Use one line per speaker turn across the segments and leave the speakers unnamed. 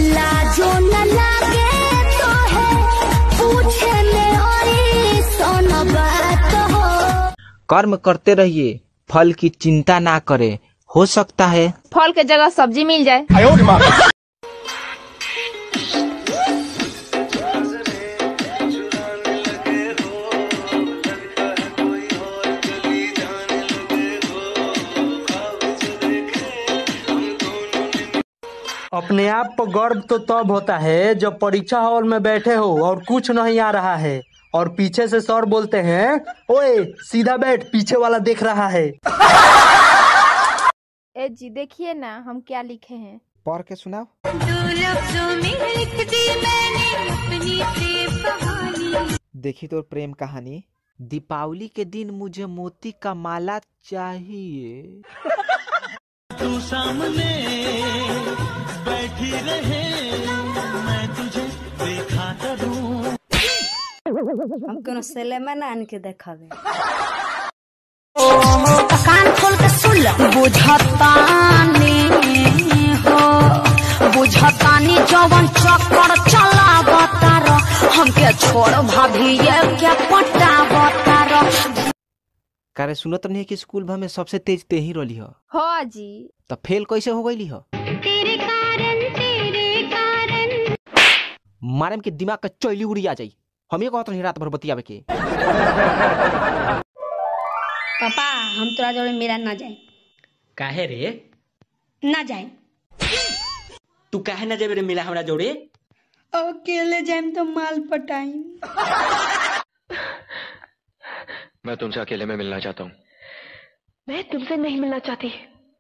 लाजो न लागे तो है पूछे में और सोन बात हो।
कर्म करते रहिए, फल की चिंता ना करे, हो सकता है
फल के जगह सब्जी मिल जाए।
अपने आप पर गर्व तो तब होता है जब परीक्षा हॉल में बैठे हो और कुछ नहीं आ रहा है और पीछे से सर बोलते हैं, ओए सीधा बैठ, पीछे वाला देख रहा है।
ए जी देखिए ना हम क्या लिखे हैं।
पढ़ के सुनाओ।
2 लफ्जों में लिख दी मैंने अपनी प्रेम कहानी।
देखी तो प्रेम कहानी। दीपावली के दिन मुझे मोती का माला चाहिए।
तू सामने बैठी रहे, मैं तुझे देखा करूं।
हम कोनो सिनेमा आन के देखावे।
कान खोल के सुन ल। बुझतानी हो बुझतानी जवन चक्कर चलावतार हमके छोड़ भाभी ये क्या पटावतार।
करे सुनत नहीं कि स्कूल भर में सबसे तेज ते ही रोली हो।
हाँ जी।
तो फेल कैसे हो गई हो?
तेरे कारण
मारे के दिमाग का चौली उड़ी आ जाई। हम ये कहत नहीं रात भर बतियावे के।
पापा हम तोरा जोड़े मेरा ना जाए।
काहे रे?
ना जाए।
तू काहे ना जाबे रे मिला हमरा जोड़े?
अकेले जाएम तो माल पटाई।
मैं तुमसे अकेले में मिलना चाहता हूँ।
मैं तुमसे नहीं मिलना चाहती।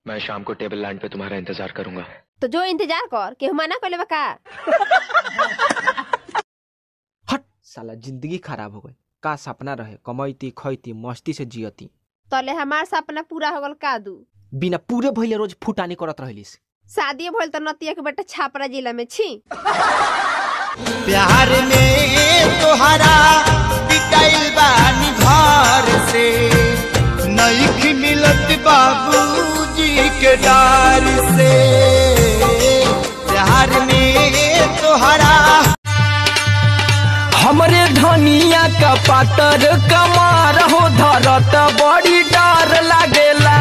मैं शाम को टेबल लैंड पे तुम्हारा इंतजार करूंगा।
तो जो इंतजार कर के मना कर लेबा का।
हट साला, जिंदगी खराब हो गई। का सपना रहे, कमाईती खैती मस्ती से जियती।
तले हमार सपना पूरा हो गल का दू।
बिना पूरे भइले रोज फुटानी करत रहलिस।
शादी भइल तो नतिया के बेटा छापरा जिला में छी।
प्यार में तोहरा पिटाइल बानी घर से, नईख मिलत बाबूजी के डार से। प्यार में तोहरा हमरे धनिया का पातर कमार हो धरत बड़ी डर लागेला।